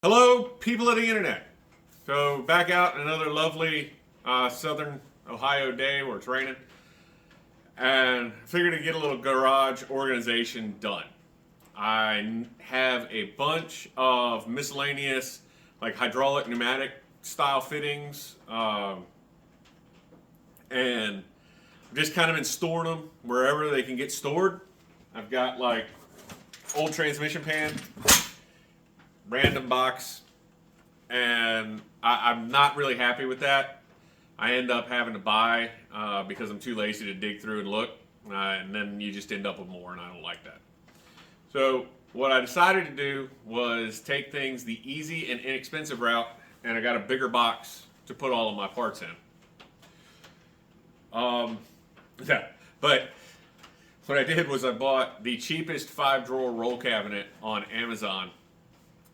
Hello, people of the internet. So back out another lovely southern Ohio day where it's raining, and figured to get a little garage organization done. I have a bunch of miscellaneous, like hydraulic, pneumatic style fittings, and I've just kind of been storing them wherever they can get stored. I've got like old transmission pan, random box, and I'm not really happy with that. I end up having to buy because I'm too lazy to dig through and look, and then you just end up with more, and I don't like that. So what I decided to do was take things the easy and inexpensive route, and I got a bigger box to put all of my parts in. Yeah, but what I did was I bought the cheapest 5-drawer roll cabinet on Amazon,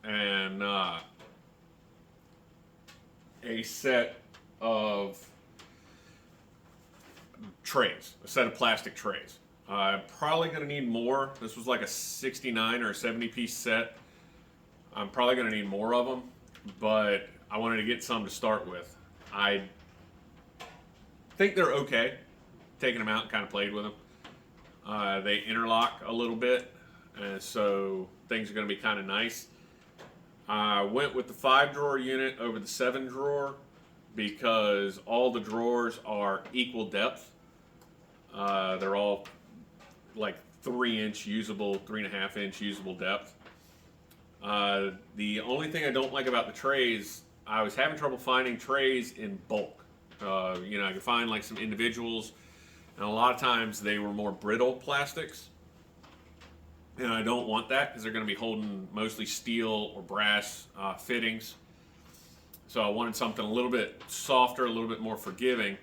and a set of trays, a set of plastic trays. I'm probably going to need more. This was like a 69 or a 70 piece set. I'm probably going to need more of them, but I wanted to get some to start with. I think they're okay. Taking them out and kind of played with them. They interlock a little bit, and so things are going to be kind of nice. I went with the 5-drawer unit over the 7-drawer because all the drawers are equal depth. They're all like 3-inch usable, 3.5-inch usable depth. The only thing I don't like about the trays, I was having trouble finding trays in bulk. I could find like some individuals, and a lot of times they were more brittle plastics. And I don't want that because they're going to be holding mostly steel or brass fittings. So I wanted something a little bit softer, a little bit more forgiving.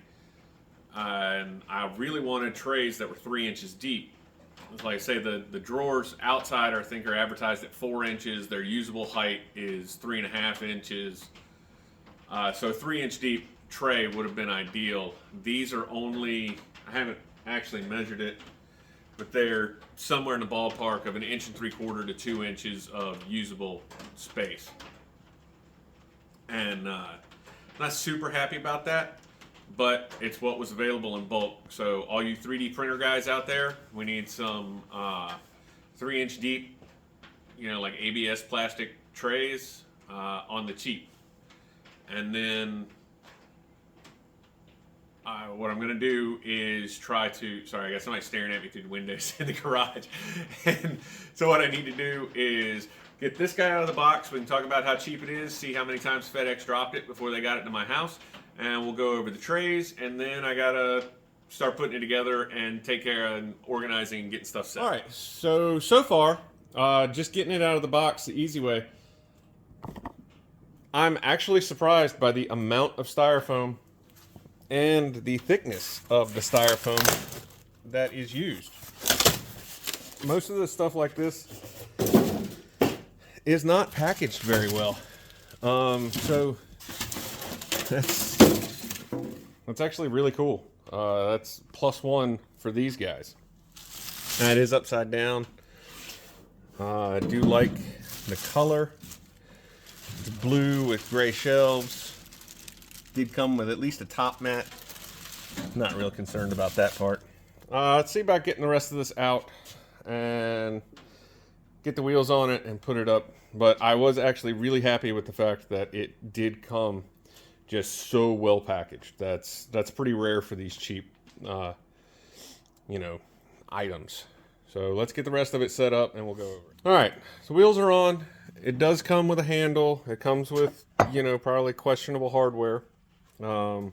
And I really wanted trays that were 3 inches deep. Like I say, the drawers outside I think are advertised at 4 inches. Their usable height is 3.5 inches. So a 3-inch deep tray would have been ideal. These are only, I haven't actually measured it, but they're somewhere in the ballpark of 1 3/4 to 2 inches of usable space. And not super happy about that, but it's what was available in bulk. So all you 3D printer guys out there, we need some 3-inch deep, like ABS plastic trays on the cheap. And then what I'm going to do is try to, sorry, I got somebody staring at me through the windows in the garage. And so what I need to do is get this guy out of the box. We can talk about how cheap it is, see how many times FedEx dropped it before they got it to my house. And we'll go over the trays, and then I got to start putting it together and take care of organizing and getting stuff set. All right, so far, just getting it out of the box the easy way. I'm actually surprised by the amount of styrofoam and the thickness of the styrofoam that is used. Most of the stuff like this is not packaged very well. So that's actually really cool. That's +1 for these guys. And it is upside down. I do like the color. It's blue with gray shelves. Did come with at least a top mat. Not real concerned about that part. Let's see about getting the rest of this out and get the wheels on it and put it up. But I was actually really happy with the fact that it did come just so well packaged. That's pretty rare for these cheap, items. So let's get the rest of it set up and we'll go over it. All right, so wheels are on. It does come with a handle. It comes with, probably questionable hardware. Not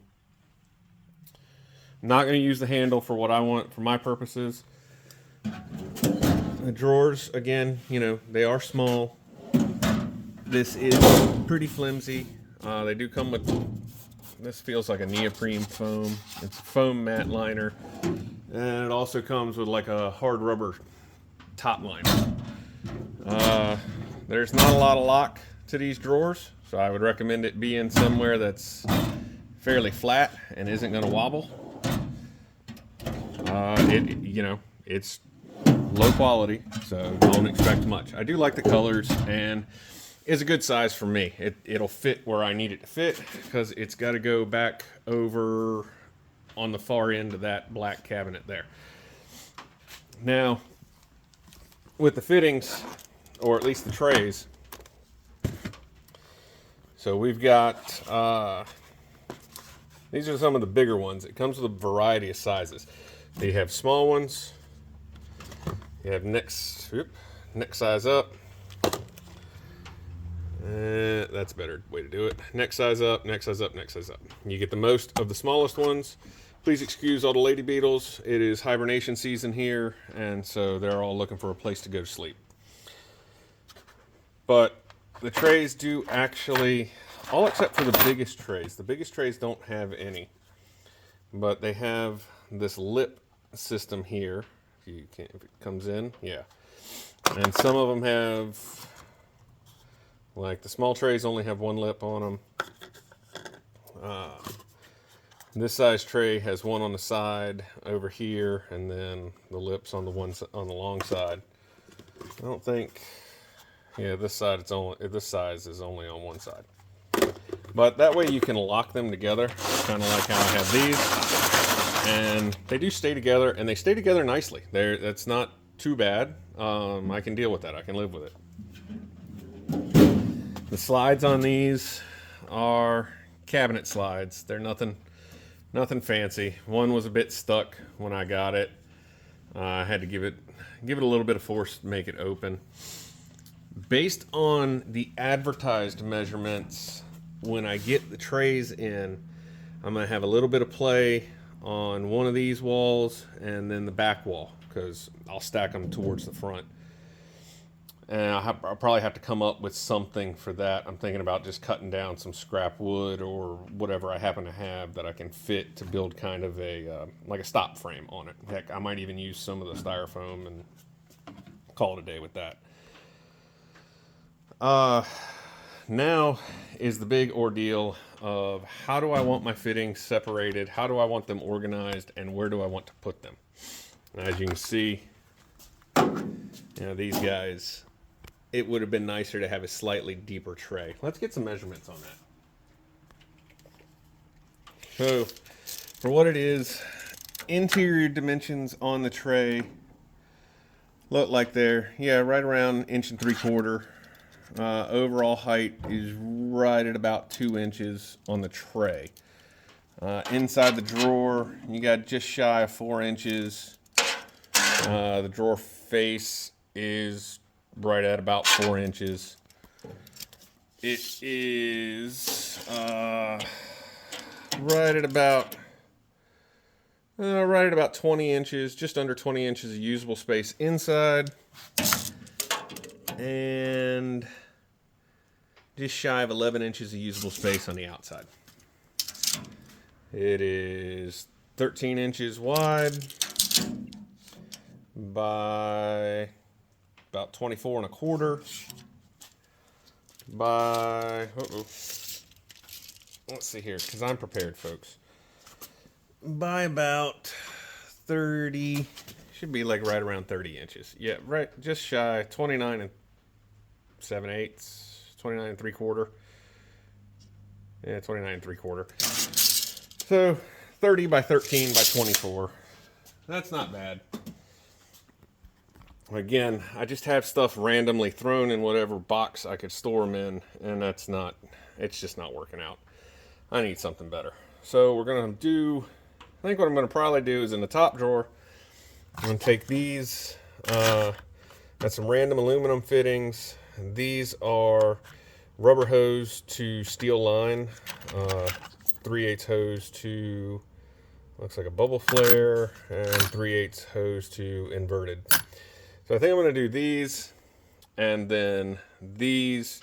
going to use the handle for what I want for my purposes. The drawers, again, they are small. This is pretty flimsy. They do come with, this feels like a neoprene foam. It's a foam mat liner. And it also comes with like a hard rubber top liner. There's not a lot of lock to these drawers, so I would recommend it being somewhere that's fairly flat and isn't going to wobble. It's low quality, so don't expect much. I do like the colors, and is a good size for me. It'll fit where I need it to fit because it's got to go back over on the far end of that black cabinet there. Now, with the fittings, or at least the trays, so we've got, these are some of the bigger ones. It comes with a variety of sizes. You have small ones, you have next size up. That's a better way to do it. Next size up, next size up, next size up. You get the most of the smallest ones. Please excuse all the lady beetles. It is hibernation season here, and so they're all looking for a place to go to sleep. But the trays do actually, all except for the biggest trays. The biggest trays don't have any, but they have this lip system here. If it comes in, yeah. And some of them have, like the small trays only have one lip on them. This size tray has one on the side over here, and then the lips on the long side. I don't think, yeah, this size is only on one side. But that way you can lock them together, kind of like how I have these, and they do stay together, and they stay together nicely. That's not too bad. I can deal with that. I can live with it. The slides on these are cabinet slides. They're nothing fancy. One was a bit stuck when I got it. I had to give it a little bit of force to make it open. Based on the advertised measurements, when I get the trays in, I'm going to have a little bit of play on one of these walls and then the back wall, because I'll stack them towards the front. And I'll probably have to come up with something for that. I'm thinking about just cutting down some scrap wood or whatever I happen to have that I can fit to build kind of a like a stop frame on it. Heck, I might even use some of the styrofoam and call it a day with that. Now is the big ordeal of how do I want my fittings separated, how do I want them organized, and where do I want to put them. And as you can see, these guys, it would have been nicer to have a slightly deeper tray. Let's get some measurements on that. So, for what it is, interior dimensions on the tray look like they're, right around 1.75 inches. Overall height is right at about 2 inches on the tray. Inside the drawer, you got just shy of 4 inches. The drawer face is right at about 4 inches. It is right at about 20 inches, just under 20 inches of usable space inside, and just shy of 11 inches of usable space on the outside. It is 13 inches wide by about 24.25 by, let's see here, because I'm prepared, folks, by about 30, should be like right around 30 inches. Yeah, right, just shy, 29 3/4. Yeah, 29 3/4. So 30 by 13 by 24. That's not bad. Again, I just have stuff randomly thrown in whatever box I could store them in, and it's just not working out. I need something better. So we're going to do, I think what I'm going to probably do is in the top drawer, I'm going to take these, got some random aluminum fittings. These are rubber hose to steel line, 3/8 hose to, looks like a bubble flare, and 3/8 hose to inverted. So I think I'm going to do these, and then these,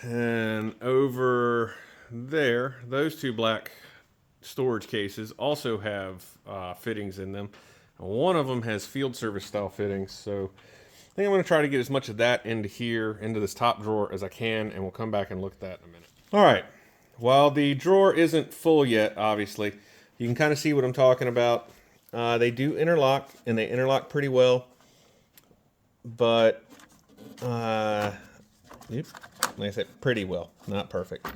and over there, those two black storage cases also have fittings in them. One of them has field service style fittings, so I think I'm going to try to get as much of that into here, into this top drawer as I can, and we'll come back and look at that in a minute. All right, while the drawer isn't full yet, obviously, you can kind of see what I'm talking about. They do interlock, and they interlock pretty well. But the Yep. Like I said, pretty well, not perfect.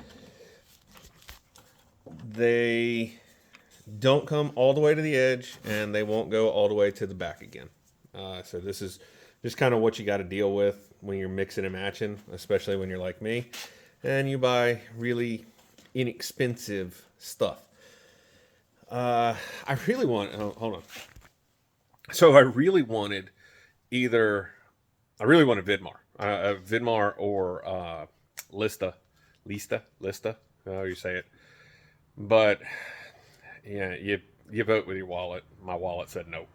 They don't come all the way to the edge, and they won't go all the way to the back again. So this is just kind of what you got to deal with when you're mixing and matching, especially when you're like me, and you buy really inexpensive stuff. I really want, hold on. So I really wanted Vidmar. Vidmar or Lista, however you say it. But yeah, you vote with your wallet. My wallet said no.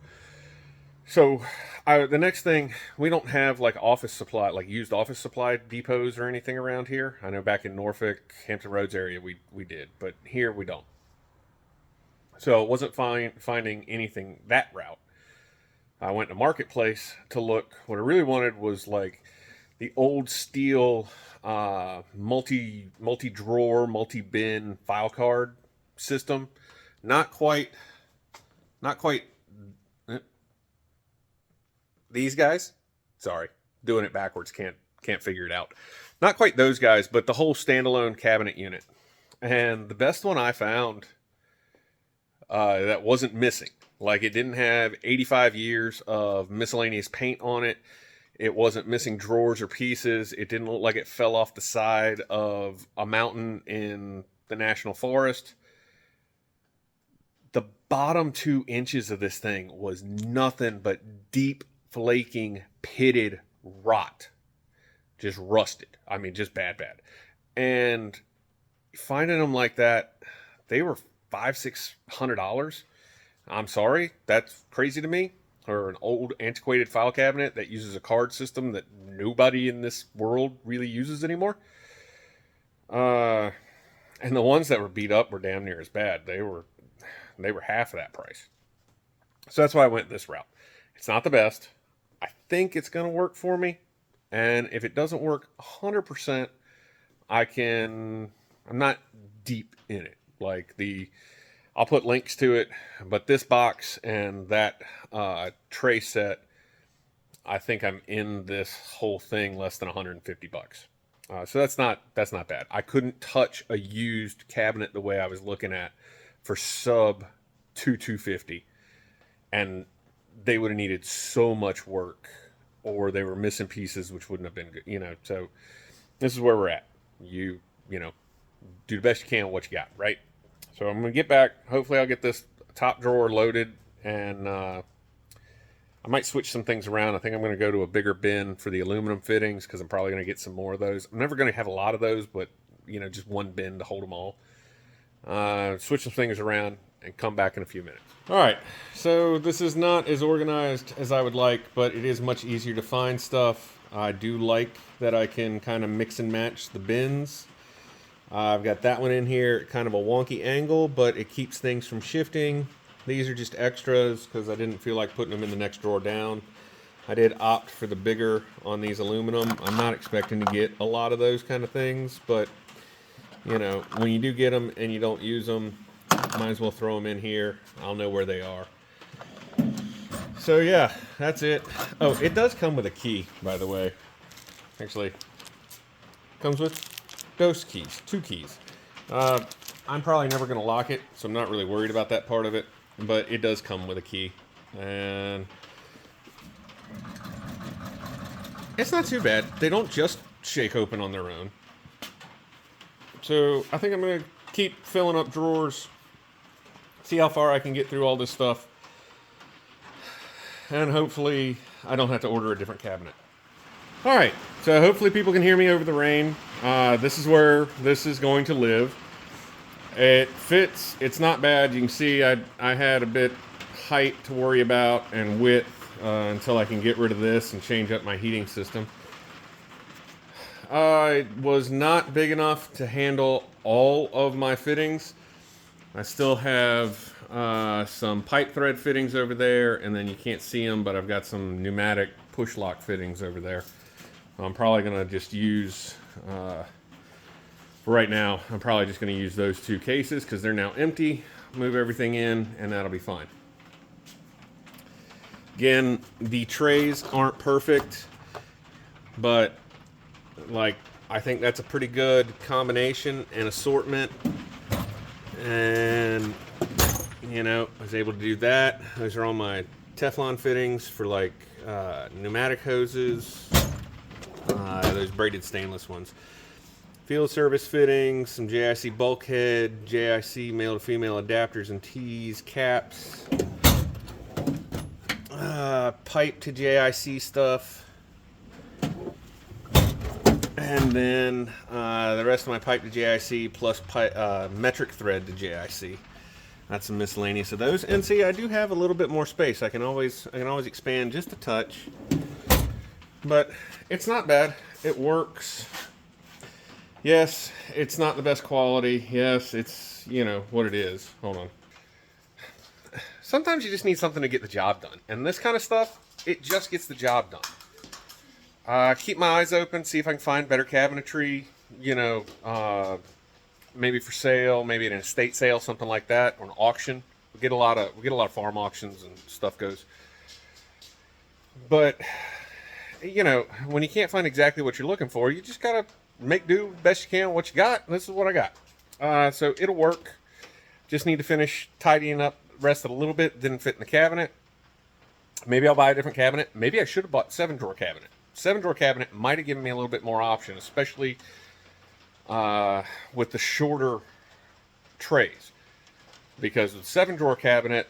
So the next thing, we don't have like office supply, like used office supply depots or anything around here. I know back in Norfolk, Hampton Roads area we did, but here we don't. So it wasn't finding anything that route. I went to Marketplace to look. What I really wanted was like the old steel multi drawer, multi bin file card system. Not quite these guys. Sorry, doing it backwards. Can't figure it out. Not quite those guys, but the whole standalone cabinet unit. And the best one I found that wasn't missing. Like, it didn't have 85 years of miscellaneous paint on it. It wasn't missing drawers or pieces. It didn't look like it fell off the side of a mountain in the National Forest. The bottom 2 inches of this thing was nothing but deep, flaking, pitted rot. Just rusted. I mean, just bad. And finding them like that, they were $500-600. I'm sorry, that's crazy to me. Or an old antiquated file cabinet that uses a card system that nobody in this world really uses anymore. And the ones that were beat up were damn near as bad. They were half of that price. So that's why I went this route. It's not the best. I think it's going to work for me. And if it doesn't work 100%, I'm not deep in it. Like I'll put links to it, but this box and that tray set, I think I'm in this whole thing less than $150. So that's not bad. I couldn't touch a used cabinet the way I was looking at for sub $250, and they would have needed so much work, or they were missing pieces which wouldn't have been good. So this is where we're at. You do the best you can with what you got, right? So I'm going to get back. Hopefully I'll get this top drawer loaded, and I might switch some things around. I think I'm going to go to a bigger bin for the aluminum fittings, because I'm probably going to get some more of those. I'm never going to have a lot of those, but, just one bin to hold them all. Switch some things around and come back in a few minutes. All right, so this is not as organized as I would like, but it is much easier to find stuff. I do like that I can kind of mix and match the bins. I've got that one in here, kind of a wonky angle, but it keeps things from shifting. These are just extras because I didn't feel like putting them in the next drawer down. I did opt for the bigger on these aluminum. I'm not expecting to get a lot of those kind of things, but when you do get them and you don't use them, might as well throw them in here. I'll know where they are. So yeah, that's it. Oh, it does come with a key, by the way. Actually, comes with those keys, 2 keys. I'm probably never going to lock it, so I'm not really worried about that part of it, but it does come with a key, and it's not too bad. They don't just shake open on their own. So I think I'm going to keep filling up drawers, see how far I can get through all this stuff, and hopefully I don't have to order a different cabinet. All right, so hopefully people can hear me over the rain. This is where this is going to live. It fits. It's not bad. You can see I had a bit height to worry about and width until I can get rid of this and change up my heating system. It was not big enough to handle all of my fittings. I still have some pipe thread fittings over there, and then you can't see them, but I've got some pneumatic push lock fittings over there. I'm probably going to just use, for right now, I'm probably just going to use those 2 cases because they're now empty. Move everything in, and that'll be fine. Again, the trays aren't perfect, but like I think that's a pretty good combination and assortment. And, you know, I was able to do that. Those are all my Teflon fittings for like pneumatic hoses, those braided stainless ones. Field service fittings, some JIC bulkhead, JIC male to female adapters and tees, caps, pipe to JIC stuff, and then the rest of my pipe to JIC plus metric thread to JIC. That's some miscellaneous of those. And see, I do have a little bit more space. I can always expand just a touch, but it's not bad. It works. Yes, it's not the best quality. Yes, it's, you know, what it is. Hold on. Sometimes you just need something to get the job done. And this kind of stuff, it just gets the job done. Keep my eyes open, see if I can find better cabinetry, you know, maybe for sale, maybe at an estate sale, something like that, or an auction. We get a lot of farm auctions and stuff goes. But, you know, when you can't find exactly what you're looking for, you just gotta make do best you can with what you got. This is what I got. So it'll work. Just need to finish tidying up the rest of it a little bit. Didn't fit in the cabinet. Maybe I'll buy a different cabinet. Maybe I should have bought 7-drawer cabinet. 7-drawer cabinet might have given me a little bit more option, especially with the shorter trays. Because with 7-drawer cabinet,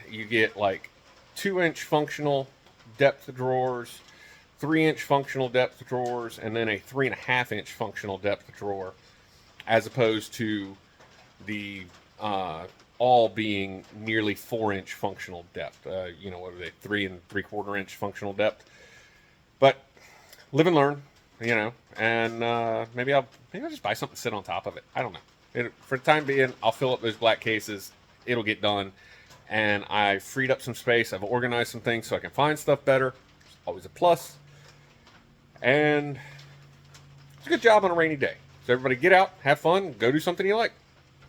you get like 2-inch functional depth drawers, 3-inch functional depth drawers, and then a 3.5-inch functional depth drawer, as opposed to the all being nearly 4-inch functional depth. You know, what are they, 3 3/4 inch functional depth? But live and learn, you know. And maybe I'll just buy something to sit on top of it. I don't know. For the time being, I'll fill up those black cases. It'll get done. And I freed up some space. I've organized some things so I can find stuff better. It's always a plus. And it's a good job on a rainy day. So everybody get out, have fun, go do something you like.